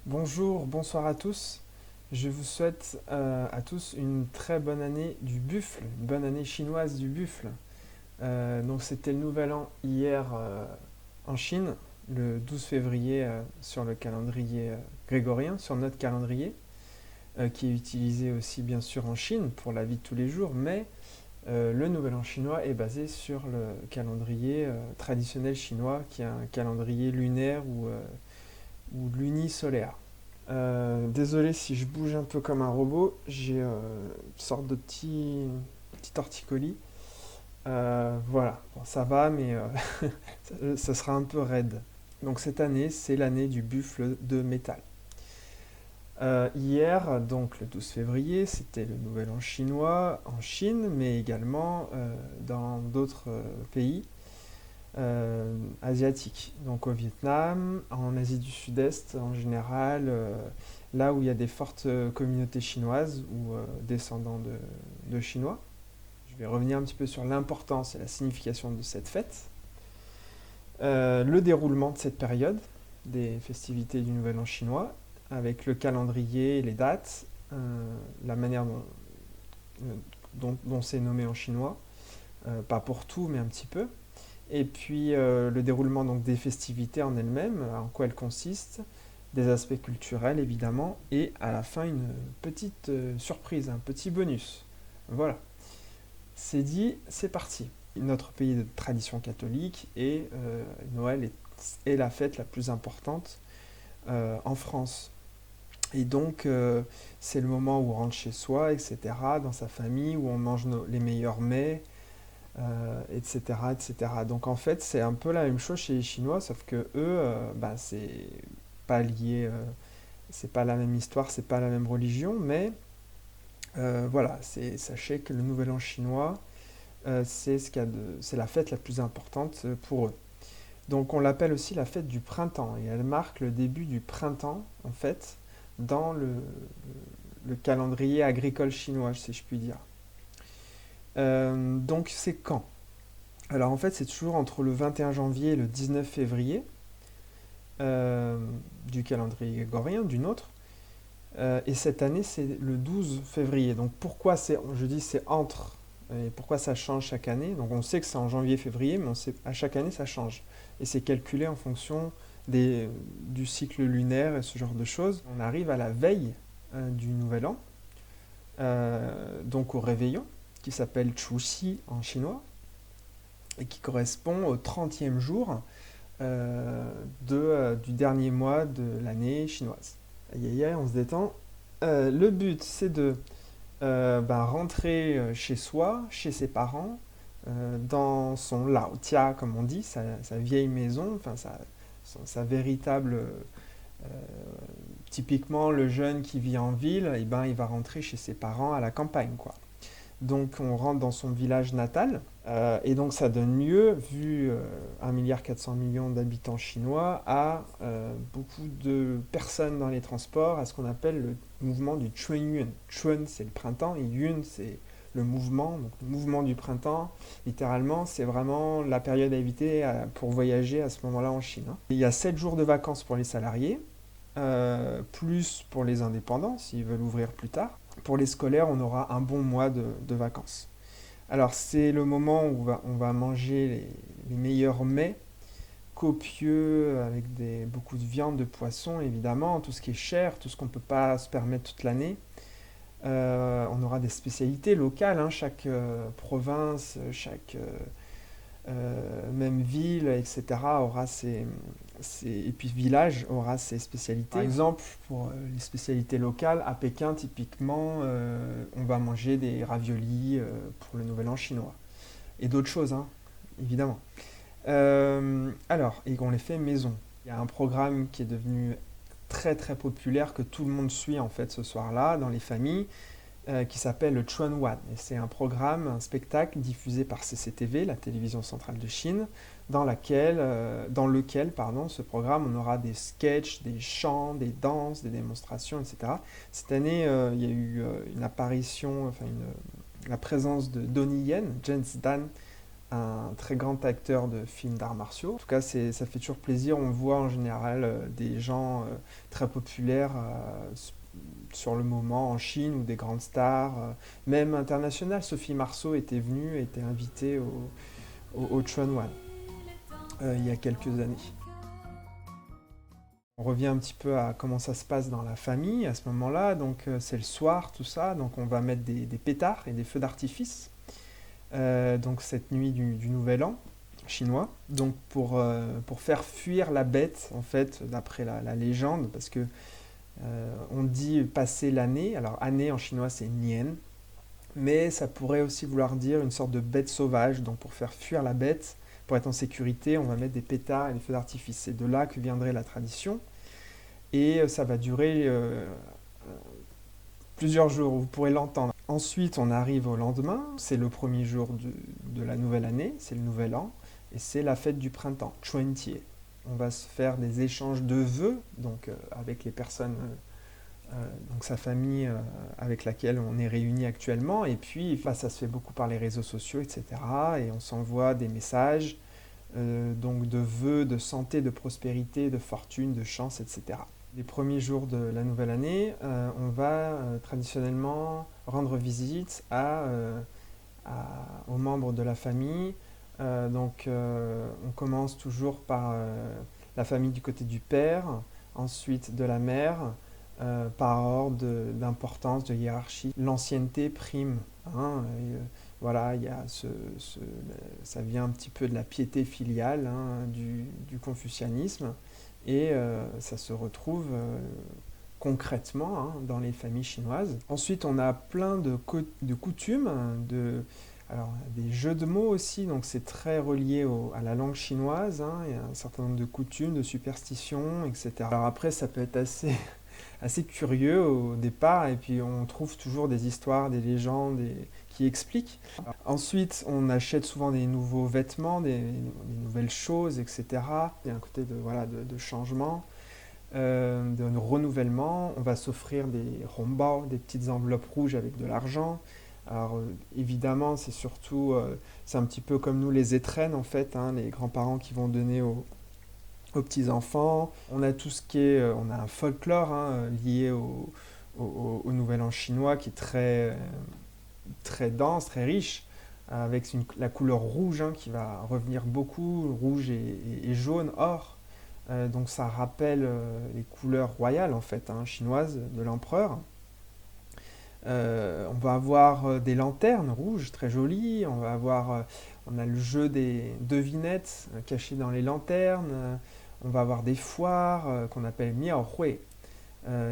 Bonjour, bonsoir à tous. Je vous souhaite à tous une très bonne année du buffle, une bonne année chinoise du buffle. Donc c'était le nouvel an hier en Chine, le 12 février sur le calendrier grégorien, sur notre calendrier, qui est utilisé aussi bien sûr en Chine pour la vie de tous les jours, mais le nouvel an chinois est basé sur le calendrier traditionnel chinois, qui est un calendrier lunaire ou lunisolaire. Désolé si je bouge un peu comme un robot, j'ai une sorte de petit torticolis. Voilà, bon, ça va, mais ça sera un peu raide. Donc cette année, c'est l'année du buffle de métal. Hier, donc le 12 février, c'était le nouvel an chinois en Chine, mais également dans d'autres pays asiatiques. Donc au Vietnam, en Asie du Sud-Est en général, là où il y a des fortes communautés chinoises ou descendants de Chinois. Je vais revenir un petit peu sur l'importance et la signification de cette fête. Le déroulement de cette période, des festivités du Nouvel An chinois, avec le calendrier, les dates, la manière dont c'est nommé en chinois, pas pour tout, mais un petit peu. Et puis le déroulement donc des festivités en elles-mêmes, en quoi elles consistent, des aspects culturels évidemment, et à la fin une petite surprise, un petit bonus. Voilà, c'est dit, c'est parti. Notre pays est de tradition catholique et Noël est la fête la plus importante en France. Et donc c'est le moment où on rentre chez soi, etc., dans sa famille, où on mange les meilleurs mets, etc., etc. Donc en fait, c'est un peu la même chose chez les Chinois, sauf que eux, bah, c'est pas lié, c'est pas la même histoire, c'est pas la même religion, mais voilà, sachez que le Nouvel An chinois, c'est la fête la plus importante pour eux. Donc on l'appelle aussi la fête du printemps, et elle marque le début du printemps, en fait, dans le calendrier agricole chinois, si je puis dire. Donc c'est quand? Alors en fait, c'est toujours entre le 21 janvier et le 19 février euh, du calendrier grégorien, du nôtre. Et cette année, c'est le 12 février. Donc pourquoi je dis c'est entre et pourquoi ça change chaque année? Donc on sait que c'est en janvier-février, mais on sait, à chaque année ça change. Et c'est calculé en fonction du cycle lunaire et ce genre de choses. On arrive à la veille du Nouvel An, donc au réveillon, qui s'appelle Chuxi en chinois, et qui correspond au 30e jour du dernier mois de l'année chinoise. Aïe aïe aïe, on se détend. Le but, c'est de rentrer chez soi, chez ses parents, dans son laotia, comme on dit, sa vieille maison, enfin sa véritable. Typiquement, le jeune qui vit en ville, eh ben, il va rentrer chez ses parents à la campagne, quoi. Donc on rentre dans son village natal, et donc ça donne lieu, vu 1,4 milliard d'habitants chinois, à beaucoup de personnes dans les transports, à ce qu'on appelle le mouvement du Chuanyuan. Chuan c'est le printemps et Yun c'est le mouvement, donc le mouvement du printemps, littéralement c'est vraiment la période à éviter pour voyager à ce moment-là en Chine, hein. Il y a 7 jours de vacances pour les salariés, plus pour les indépendants s'ils veulent ouvrir plus tard. Pour les scolaires, on aura un bon mois de vacances. Alors c'est le moment où on va manger les meilleurs mets, copieux, avec beaucoup de viande, de poisson évidemment, tout ce qui est cher, tout ce qu'on ne peut pas se permettre toute l'année. On aura des spécialités locales, hein, chaque province, chaque même ville, etc. aura et puis village aura ses spécialités. Par exemple, pour les spécialités locales, à Pékin, typiquement, on va manger des raviolis pour le Nouvel An chinois. Et d'autres choses, hein, évidemment. Alors, et on les fait maison. Il y a un programme qui est devenu très très populaire que tout le monde suit en fait ce soir-là dans les familles, qui s'appelle le Chuan Wan. Et c'est un programme, un spectacle diffusé par CCTV, la télévision centrale de Chine, dans lequel pardon, ce programme, on aura des sketchs, des chants, des danses, des démonstrations, etc. Cette année, il y a eu une apparition, la présence de Donnie Yen, James Dan, un très grand acteur de films d'arts martiaux. En tout cas, ça fait toujours plaisir. On voit en général des gens très populaires sur le moment en Chine ou des grandes stars, même internationales. Sophie Marceau était venue, était invitée au Chunwan il y a quelques années. On revient un petit peu à comment ça se passe dans la famille à ce moment-là. Donc c'est le soir, tout ça. Donc on va mettre des pétards et des feux d'artifice. Donc cette nuit du Nouvel An chinois. Donc pour faire fuir la bête, en fait, d'après la légende, parce que on dit passer l'année. Alors année en chinois c'est nian, mais ça pourrait aussi vouloir dire une sorte de bête sauvage. Donc pour faire fuir la bête, pour être en sécurité, on va mettre des pétards et des feux d'artifice. C'est de là que viendrait la tradition. Et ça va durer plusieurs jours, vous pourrez l'entendre. Ensuite, on arrive au lendemain, c'est le premier jour de la nouvelle année, c'est le nouvel an, et c'est la fête du printemps, Chuantie. On va se faire des échanges de vœux, donc avec les personnes, donc sa famille avec laquelle on est réunis actuellement, et puis bah, ça se fait beaucoup par les réseaux sociaux, etc. Et on s'envoie des messages, donc de vœux de santé, de prospérité, de fortune, de chance, etc. Les premiers jours de la nouvelle année, on va traditionnellement rendre visite aux membres de la famille. On commence toujours par la famille du côté du père, ensuite de la mère, par ordre d'importance, de hiérarchie. L'ancienneté prime. Hein, voilà, ça vient un petit peu de la piété filiale, hein, du confucianisme. Et ça se retrouve concrètement hein, dans les familles chinoises. Ensuite, on a plein de coutumes, alors, des jeux de mots aussi, donc c'est très relié à la langue chinoise. Hein, il y a un certain nombre de coutumes, de superstitions, etc. Alors après, ça peut être assez curieux au départ, et puis on trouve toujours des histoires, des légendes qui expliquent. Ensuite, on achète souvent des nouveaux vêtements, des nouvelles choses, etc. Il y a un côté de changement, de renouvellement. On va s'offrir des rongbao, des petites enveloppes rouges avec de l'argent. Alors évidemment, c'est un petit peu comme nous les étrennes en fait, hein, les grands-parents qui vont donner aux petits-enfants. On a tout ce qui est, on a un folklore hein, lié au Nouvel An chinois qui est très dense, très riche, avec la couleur rouge hein, qui va revenir beaucoup, rouge et jaune, or. Donc ça rappelle les couleurs royales en fait, hein, chinoises de l'empereur. On va avoir des lanternes rouges très jolies, on a le jeu des devinettes cachées dans les lanternes, on va avoir des foires qu'on appelle miaohui,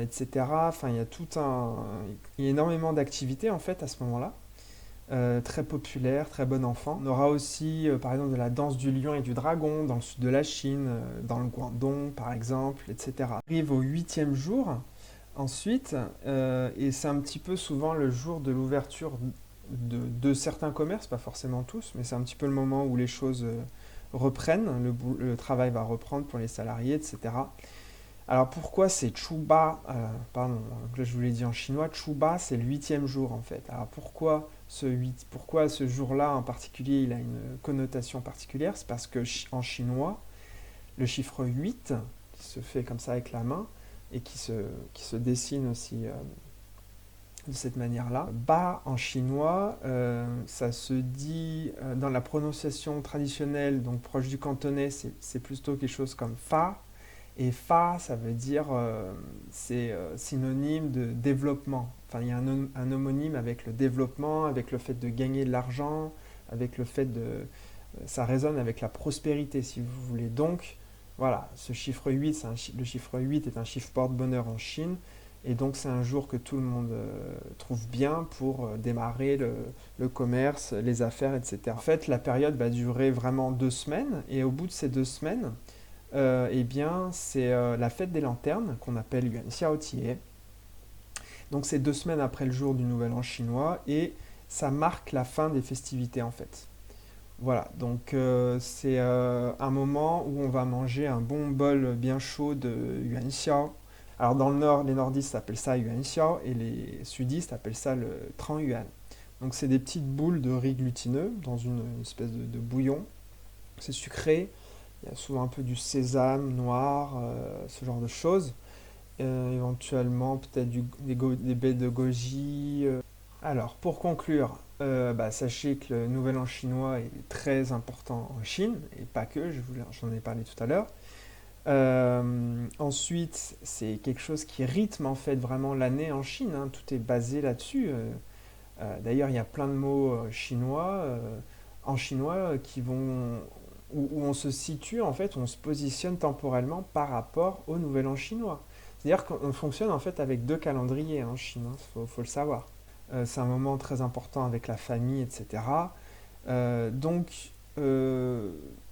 etc. Enfin, il y a énormément d'activités en fait à ce moment-là, très populaire, très bon enfant. On aura aussi par exemple de la danse du lion et du dragon dans le sud de la Chine, dans le Guangdong par exemple, etc. On arrive au 8e jour. Ensuite, et c'est un petit peu souvent le jour de l'ouverture de certains commerces, pas forcément tous, mais c'est un petit peu le moment où les choses reprennent, le travail va reprendre pour les salariés, etc. Alors pourquoi c'est Chuba pardon, là je vous l'ai dit en chinois, Chuba c'est le 8e jour en fait. Alors pourquoi ce jour-là en particulier il a une connotation particulière? C'est parce que en chinois, le chiffre 8, qui se fait comme ça avec la main, et qui se dessine aussi de cette manière-là. Ba en chinois, ça se dit dans la prononciation traditionnelle, donc proche du cantonais, c'est plutôt quelque chose comme fa. Et fa, ça veut dire, c'est synonyme de développement. Enfin, il y a un homonyme avec le développement, avec le fait de gagner de l'argent, avec le fait ça résonne avec la prospérité, si vous voulez. Donc, voilà, ce chiffre 8, le chiffre 8 est un chiffre porte-bonheur en Chine, et donc c'est un jour que tout le monde trouve bien pour démarrer le commerce, les affaires, etc. En fait, la période va durer vraiment 2 semaines, et au bout de ces 2 semaines, eh bien, c'est la fête des lanternes, qu'on appelle Yuan Xiaotie. Donc c'est 2 semaines après le jour du Nouvel An chinois, et ça marque la fin des festivités en fait. Voilà, donc c'est un moment où on va manger un bon bol bien chaud de yuan xiao. Alors dans le nord, les nordistes appellent ça yuan xiao et les sudistes appellent ça le trang yuan. Donc c'est des petites boules de riz glutineux dans une espèce de bouillon. C'est sucré, il y a souvent un peu du sésame noir, ce genre de choses. Éventuellement peut-être des baies de goji. Alors pour conclure, sachez que le Nouvel An chinois est très important en Chine, et pas que, j'en ai parlé tout à l'heure. Ensuite, c'est quelque chose qui rythme en fait vraiment l'année en Chine, hein. Tout est basé là-dessus. D'ailleurs, il y a plein de mots chinois, en chinois, où on se situe en fait, où on se positionne temporellement par rapport au Nouvel An chinois. C'est-à-dire qu'on fonctionne en fait avec deux calendriers en Chine, hein, faut le savoir. C'est un moment très important avec la famille, etc. Donc,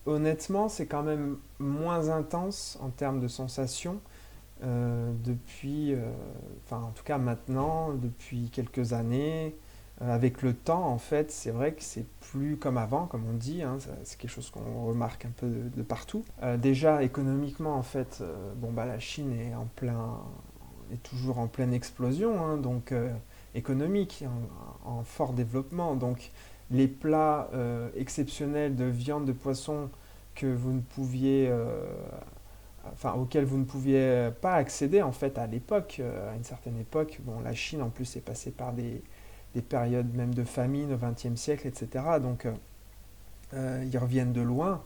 honnêtement, c'est quand même moins intense en termes de sensations enfin en tout cas maintenant, depuis quelques années. Avec le temps, en fait, c'est vrai que c'est plus comme avant, comme on dit, hein, c'est quelque chose qu'on remarque un peu de partout. Déjà, économiquement, en fait, la Chine est toujours en pleine explosion, hein, donc économique, en fort développement. Donc, les plats exceptionnels de viande, de poisson que vous ne pouviez, auxquels vous ne pouviez pas accéder en fait à l'époque, à une certaine époque. Bon, la Chine en plus est passée par des périodes même de famine au XXe siècle, etc. Donc ils reviennent de loin.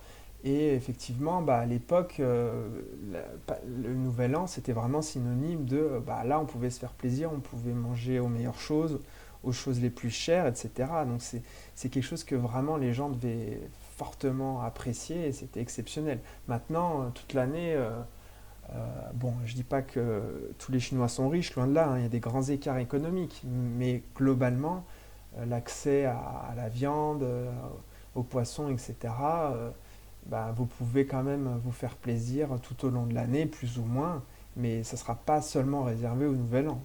Et effectivement, à l'époque, le Nouvel An, c'était vraiment synonyme de, là, on pouvait se faire plaisir, on pouvait manger aux meilleures choses, aux choses les plus chères, etc. Donc c'est quelque chose que vraiment les gens devaient fortement apprécier et c'était exceptionnel. Maintenant, toute l'année, je dis pas que tous les Chinois sont riches, loin de là, hein, il y a des grands écarts économiques, mais globalement, l'accès à la viande, aux poissons, etc., vous pouvez quand même vous faire plaisir tout au long de l'année, plus ou moins, mais ça ne sera pas seulement réservé au Nouvel An.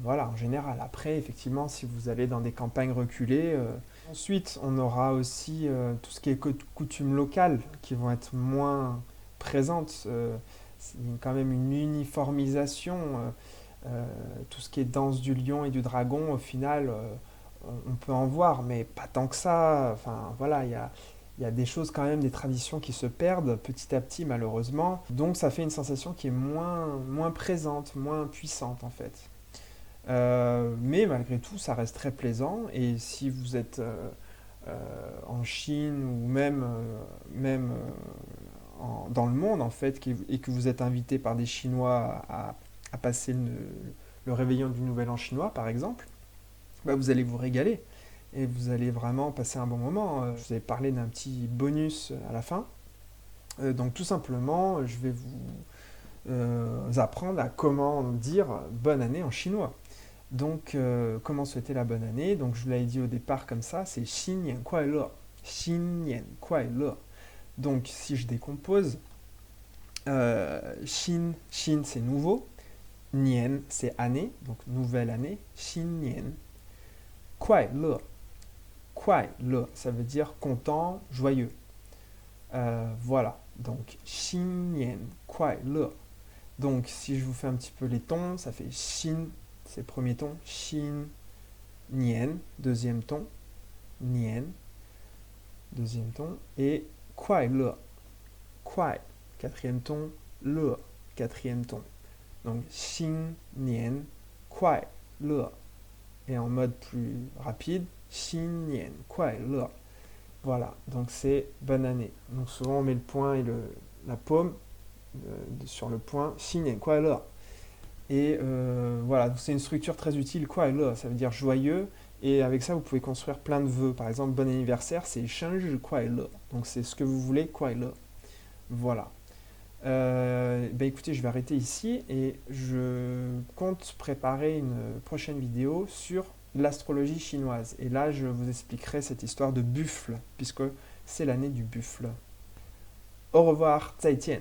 Voilà, en général. Après, effectivement, si vous allez dans des campagnes reculées, ensuite, on aura aussi tout ce qui est coutumes locales qui vont être moins présentes. C'est quand même une uniformisation. Tout ce qui est danse du lion et du dragon, au final, on peut en voir, mais pas tant que ça. Enfin, voilà, il y a des choses quand même, des traditions qui se perdent petit à petit, malheureusement. Donc, ça fait une sensation qui est moins présente, moins puissante, en fait. Mais malgré tout, ça reste très plaisant. Et si vous êtes en Chine ou même dans le monde, en fait, et que vous êtes invité par des Chinois à passer le réveillon du Nouvel An chinois, par exemple, vous allez vous régaler. Et vous allez vraiment passer un bon moment. Je vous avais parlé d'un petit bonus à la fin. Donc tout simplement, je vais vous apprendre à comment dire bonne année en chinois. Donc, comment souhaiter la bonne année? Donc, je vous l'avais dit au départ comme ça, c'est Xin Nian Kuai Le. Xin Nian Kuai Le. Donc, si je décompose, Xin c'est nouveau, Nian c'est année, donc nouvelle année, Xin Nian. Kuai Le. Kuai Le, ça veut dire content, joyeux. Voilà, donc Xin Nian Kuai Le. Donc, si je vous fais un petit peu les tons, ça fait Xin, c'est le premier ton, Xin, Nian, deuxième ton, Nian, deuxième ton, et Kuai Le, Kuai, quatrième ton, Le, quatrième ton. Donc, Xin, Nian, Kuai Le. Et en mode plus rapide, Xin, Nian, Kuai Le. Voilà, donc c'est bonne année. Donc, souvent, on met le poing et la paume sur le point, Xin, Nian, Kuai Le. Et voilà, c'est une structure très utile. Quoi, là, ça veut dire joyeux. Et avec ça, vous pouvez construire plein de vœux. Par exemple, bon anniversaire, c'est change quoi là. Donc c'est ce que vous voulez, quoi là. Voilà. Écoutez, je vais arrêter ici et je compte préparer une prochaine vidéo sur l'astrologie chinoise. Et là, je vous expliquerai cette histoire de buffle, puisque c'est l'année du buffle. Au revoir, 再见.